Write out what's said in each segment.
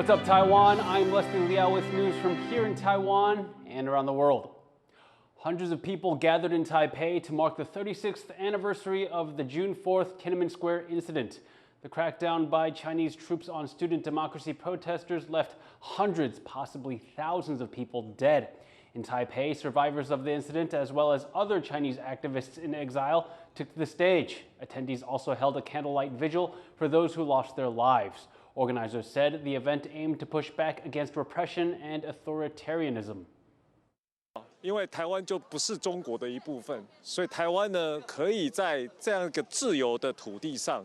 What's up, Taiwan? I'm Liao with news from here in Taiwan and around the world. Hundreds of people gathered in Taipei to mark the 36th anniversary of the June 4th Tiananmen Square incident. The crackdown by Chinese troops on student democracy protesters left hundreds, possibly thousands of people dead. In Taipei, survivors of the incident, as well as other Chinese activists in exile, took the stage. Attendees also held a candlelight vigil for those who lost their lives. Organizers said the event aimed to push back against repression and authoritarianism. 因为台湾就不是中国的一部分，所以台湾呢，可以在这样一个自由的土地上，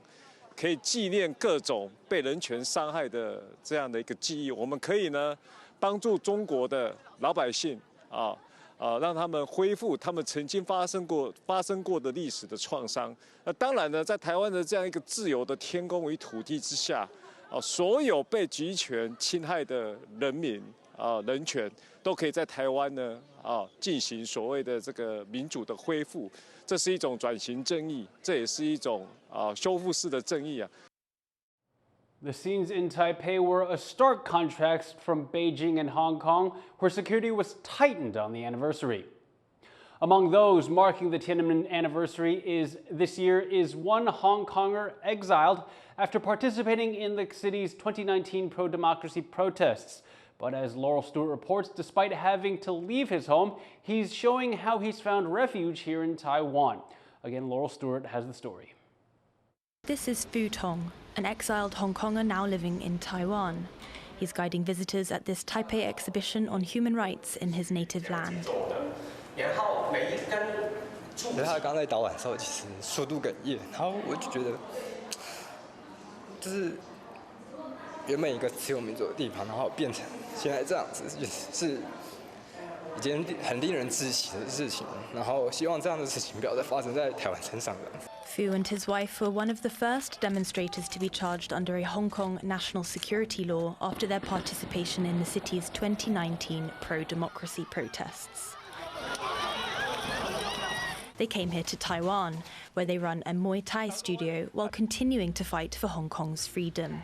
可以纪念各种被人权伤害的这样的一个记忆。我们可以呢，帮助中国的老百姓让他们恢复他们曾经发生过的历史的创伤。当然呢，在台湾的这样一个自由的天空与土地之下，所有被集权侵害的人民人权都可以在台湾呢进行所谓的这个民主的恢复，这是一种转型正义，这也是一种修复式的正义啊。The scenes in Taipei were a stark contrast from Beijing and Hong Kong, where security was tightened on the anniversary. Among those marking the Tiananmen anniversary this year is one Hong Konger exiled after participating in the city's 2019 pro-democracy protests. But as Laurel Stewart reports, despite having to leave his home, he's showing how he's found refuge here in Taiwan. Again, Laurel Stewart has the story. This is Fu Tong, an exiled Hong Konger now living in Taiwan. He's guiding visitors at this Taipei exhibition on human rights in his native land. 他刚在导览的时候，其实速度哽咽，然后我就觉得，就是原本一个自由民主的地方，然后变成现在这样子，是一件很令人窒息的事情。然后希望这样的事情不要再发生在台湾身上了。Fu and his wife were one of the first demonstrators to be charged under a Hong Kong national security law after their participation in the city's 2019 pro-democracy protests. They came here to Taiwan, where they run a Muay Thai studio while continuing to fight for Hong Kong's freedom.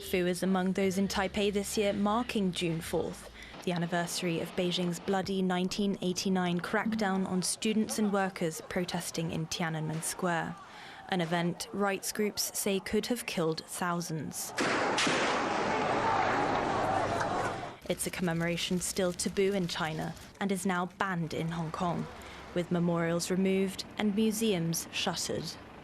Fu is among those in Taipei this year marking June 4th, the anniversary of Beijing's bloody 1989 crackdown on students and workers protesting in Tiananmen Square, an event rights groups say could have killed thousands. It's a commemoration still taboo in China and is now banned in Hong Kong, with memorials removed and museums shuttered.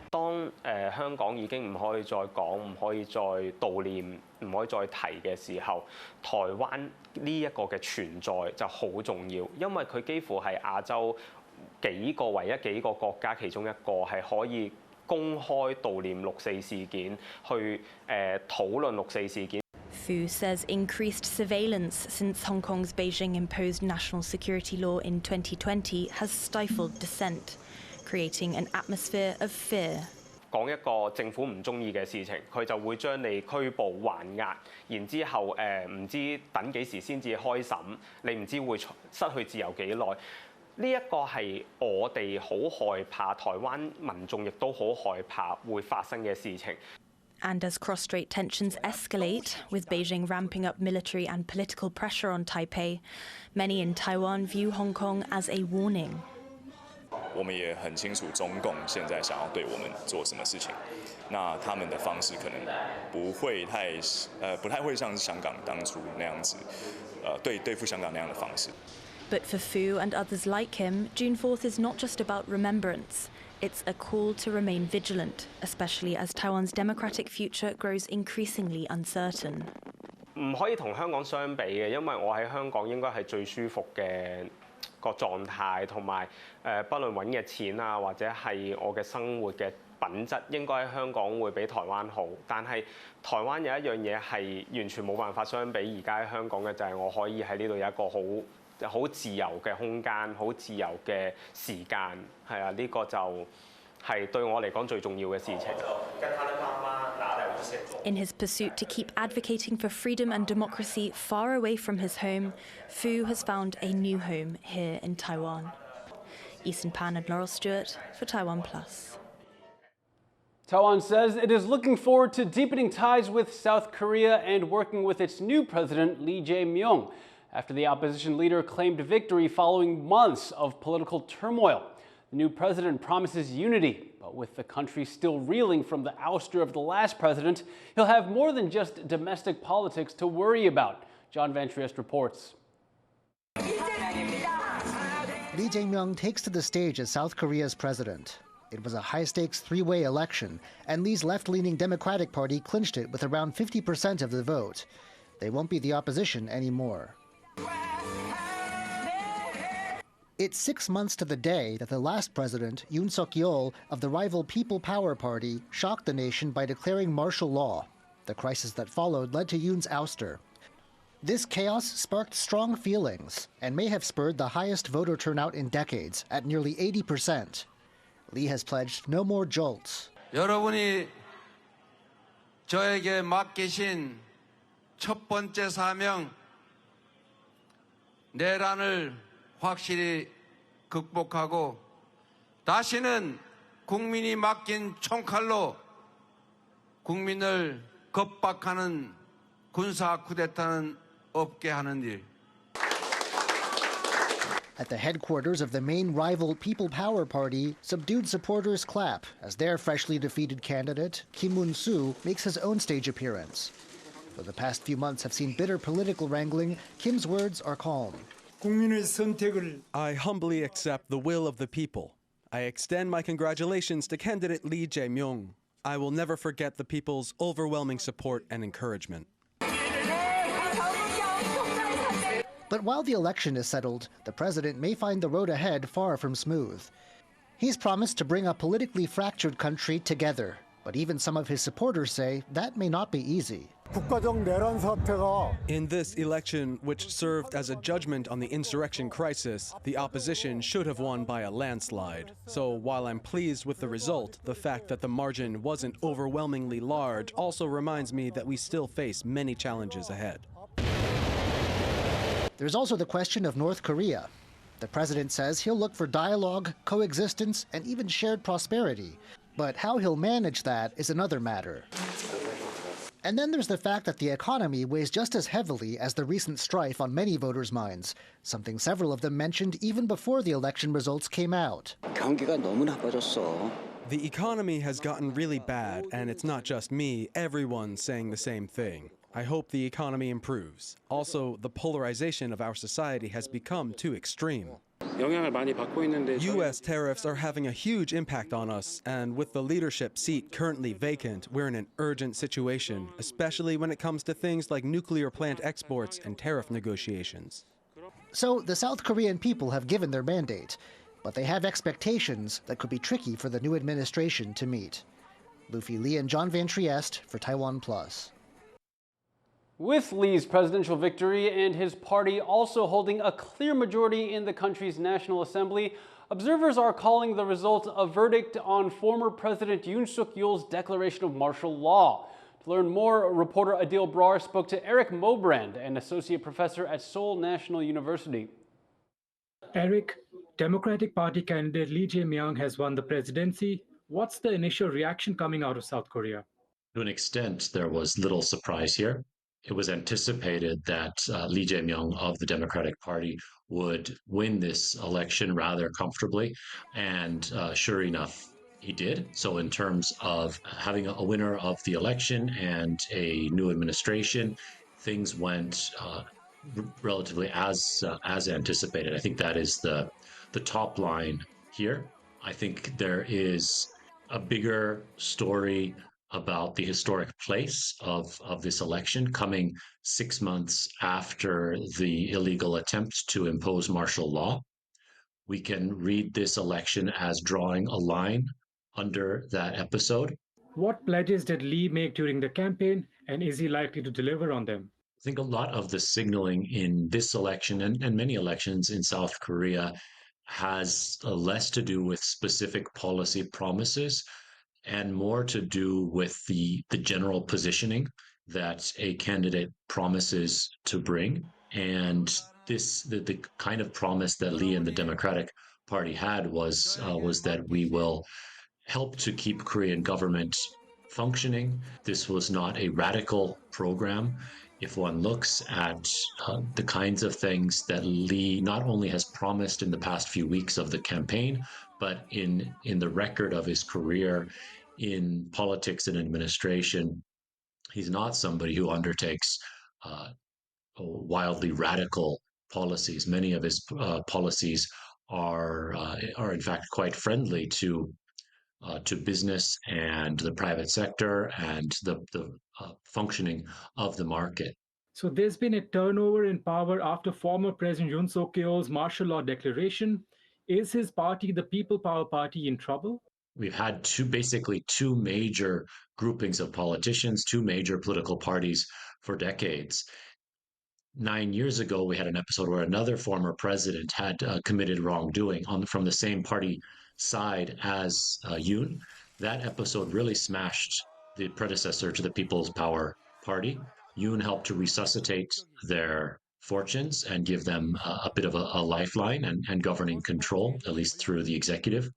當香港已經唔可以再講、唔可以再悼念、唔可以再提嘅時候，台灣呢一個嘅存在就好重要，因為佢幾乎係亞洲唯一幾個國家其中一個係可以公開悼念六四事件，去討論六四事件。Fu says increased surveillance since Hong Kong's Beijing-imposed national security law in 2020 has stifled dissent, creating an atmosphere of fear. 講一個政府唔中意嘅事情，佢就會將你拘捕還押，然之後唔知等幾時先至開審，你唔知會失去自由幾耐。呢一個係我哋好害怕，台灣民眾亦都好害怕會發生嘅事情。And as cross-strait tensions escalate, with Beijing ramping up military and political pressure on Taipei, many in Taiwan view Hong Kong as a warning. 我们也很清楚中共现在想要对我们做什么事情，那他们的方式可能不太会像香港当初那样子，对付香港那样的方式。But for Fu and others like him, June 4th is not just about remembrance. It's a call to remain vigilant, especially as Taiwan's democratic future grows increasingly uncertain. 唔可以同香港相比嘅，因為我喺香港應該係最舒服嘅個狀態，同埋不論揾嘅錢啊，或者係我嘅生活嘅品質，應該喺香港會比台灣好。但係台灣有一樣嘢係完全冇辦法相比而家喺香港嘅，就係我可以喺呢度有一個好自由嘅空間，好自由嘅時間，係啊，呢個就係對我嚟講最重要嘅事情。In his pursuit to keep advocating for freedom and democracy far away from his home, Fu has found a new home here in Taiwan. Eason Pan and Laurel Stewart for TaiwanPlus. Taiwan says it is looking forward to deepening ties with South Korea and working with its new president, Lee Jae-myung, after the opposition leader claimed victory following months of political turmoil. The new president promises unity, but with the country still reeling from the ouster of the last president, he'll have more than just domestic politics to worry about. John Van Trieste reports. Lee Jae-myung takes to the stage as South Korea's president. It was a high-stakes three-way election, and Lee's left-leaning Democratic Party clinched it with around 50% of the vote. They won't be the opposition anymore. It's 6 months to the day that the last president, Yoon Suk-yeol, of the rival People Power Party, shocked the nation by declaring martial law. The crisis that followed led to Yoon's ouster. This chaos sparked strong feelings and may have spurred the highest voter turnout in decades, at nearly 80%. Lee has pledged no more jolts. 여러분이 저에게 맡기신 첫 번째 사명, 내란을 확실히 극복하고 다시는 국민이 맡긴 총칼로 국민을 겁박하는 군사 쿠데타는 없게 하는 일. At the headquarters of the main rival People Power Party, subdued supporters clap as their freshly defeated candidate, Kim Moon-soo, makes his own stage appearance. Though the past few months have seen bitter political wrangling, Kim's words are calm. I humbly accept the will of the people. I extend my congratulations to candidate Lee Jae-myung. I will never forget the people's overwhelming support and encouragement. But while the election is settled, the president may find the road ahead far from smooth. He's promised to bring a politically fractured country together, but even some of his supporters say that may not be easy. In this election, which served as a judgment on the insurrection crisis, the opposition should have won by a landslide. So while I'm pleased with the result, the fact that the margin wasn't overwhelmingly large also reminds me that we still face many challenges ahead. There's also the question of North Korea. The president says he'll look for dialogue, coexistence, and even shared prosperity. But how he'll manage that is another matter. And then there's the fact that the economy weighs just as heavily as the recent strife on many voters' minds, something several of them mentioned even before the election results came out. The economy has gotten really bad, and it's not just me, everyone's saying the same thing. I hope the economy improves. Also, the polarization of our society has become too extreme. U.S. tariffs are having a huge impact on us, and with the leadership seat currently vacant, we're in an urgent situation, especially when it comes to things like nuclear plant exports and tariff negotiations. So the South Korean people have given their mandate, but they have expectations that could be tricky for the new administration to meet. Luffy Lee and John Van Trieste for TaiwanPlus. With Lee's presidential victory and his party also holding a clear majority in the country's National Assembly, observers are calling the result a verdict on former President Yoon Suk-yeol's declaration of martial law. To learn more, reporter Adil Brar spoke to Eric Mobrand, an associate professor at Seoul National University. Eric, Democratic Party candidate Lee Jae-myung has won the presidency. What's the initial reaction coming out of South Korea? To an extent, there was little surprise here. It was anticipated that Lee Jae-myung of the Democratic Party would win this election rather comfortably, and sure enough, he did. So in terms of having a winner of the election and a new administration, things went relatively as anticipated. I think that is the top line here. I think there is a bigger story about the historic place of this election coming 6 months after the illegal attempt to impose martial law. We can read this election as drawing a line under that episode. What pledges did Lee make during the campaign, and is he likely to deliver on them? I think a lot of the signaling in this election and many elections in South Korea has less to do with specific policy promises and more to do with the general positioning that a candidate promises to bring. And the kind of promise that Lee and the Democratic Party had was that we will helped to keep Korean government functioning. This was not a radical program. If one looks at the kinds of things that Lee not only has promised in the past few weeks of the campaign, but in the record of his career in politics and administration, he's not somebody who undertakes wildly radical policies. Many of his policies are in fact quite friendly to business and the private sector and the functioning of the market. So there's been a turnover in power after former President Yoon Suk-yeol's martial law declaration. Is his party, the People Power Party, in trouble? We've had basically two major groupings of politicians, two major political parties for decades. 9 years ago, we had an episode where another former president had committed wrongdoing from the same party side as Yoon. That episode really smashed the predecessor to the People's Power Party. Yoon helped to resuscitate their fortunes and give them a bit of a lifeline and governing control, at least through the executive.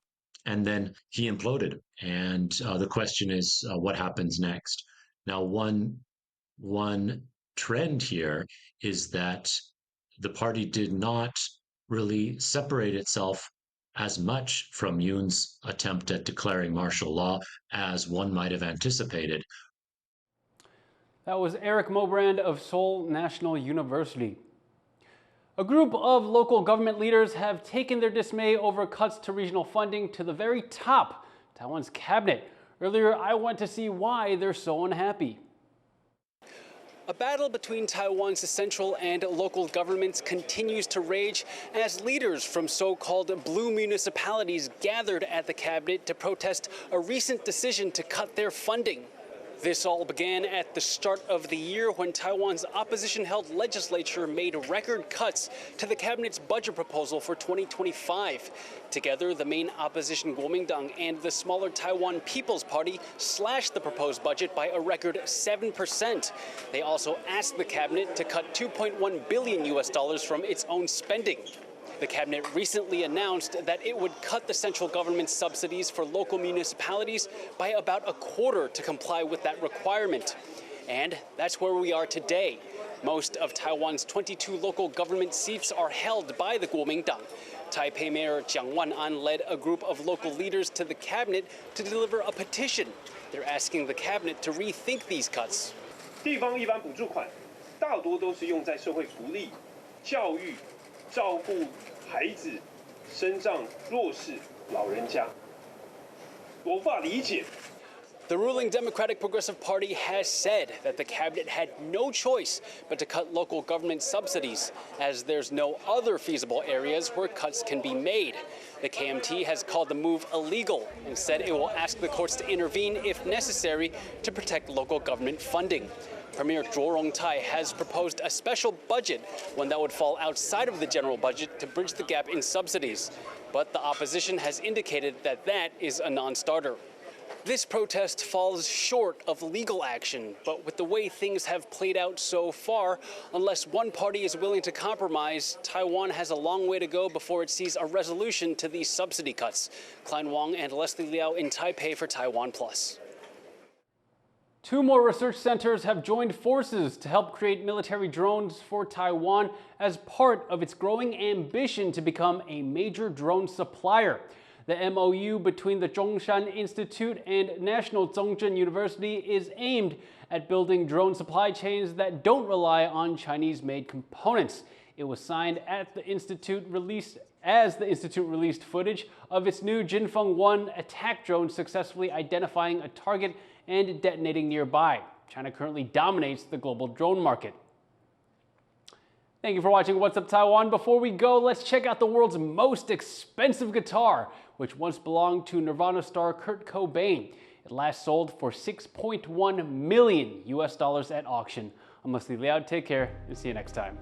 And then he imploded. And the question is, what happens next? Now, one trend here is that the party did not really separate itself as much from Yoon's attempt at declaring martial law as one might have anticipated. That was Eric Mobrand of Seoul National University. A group of local government leaders have taken their dismay over cuts to regional funding to the very top, Taiwan's cabinet. Earlier, I went to see why they're so unhappy. A battle between Taiwan's central and local governments continues to rage as leaders from so-called blue municipalities gathered at the cabinet to protest a recent decision to cut their funding. This all began at the start of the year when Taiwan's opposition-held legislature made record cuts to the cabinet's budget proposal for 2025. Together, the main opposition Kuomintang and the smaller Taiwan People's Party slashed the proposed budget by a record 7%. They also asked the cabinet to cut $2.1 billion from its own spending. The cabinet recently announced that it would cut the central government's subsidies for local municipalities by about a quarter to comply with that requirement. And that's where we are today. Most of Taiwan's 22 local government seats are held by the Kuomintang. Taipei Mayor Jiang Wan-an led a group of local leaders to the cabinet to deliver a petition. They're asking the cabinet to rethink these cuts. 地方一般补助款大多都是用在社会福利、教育、照顾孩子、身障弱势、老人家。我无法理解。 The ruling Democratic Progressive Party has said that the cabinet had no choice but to cut local government subsidies, as there's no other feasible areas where cuts can be made. The KMT has called the move illegal and said it will ask the courts to intervene if necessary to protect local government funding. Premier Zhuo Rongtai has proposed a special budget, one that would fall outside of the general budget to bridge the gap in subsidies. But the opposition has indicated that that is a non-starter. This protest falls short of legal action, but with the way things have played out so far, unless one party is willing to compromise, Taiwan has a long way to go before it sees a resolution to these subsidy cuts. Klein Wong and Leslie Liao in Taipei for TaiwanPlus. 2 more research centers have joined forces to help create military drones for Taiwan as part of its growing ambition to become a major drone supplier. The MOU between the Zhongshan Institute and National Zhongzhen University is aimed at building drone supply chains that don't rely on Chinese-made components. It was signed at the Institute released footage of its new Jinfeng-1 attack drone successfully identifying a target and detonating nearby. China currently dominates the global drone market. Thank you for watching What's Up Taiwan. Before we go, let's check out the world's most expensive guitar, which once belonged to Nirvana star Kurt Cobain. It last sold for $6.1 million at auction. I'm Leslie Liao. Take care and see you next time.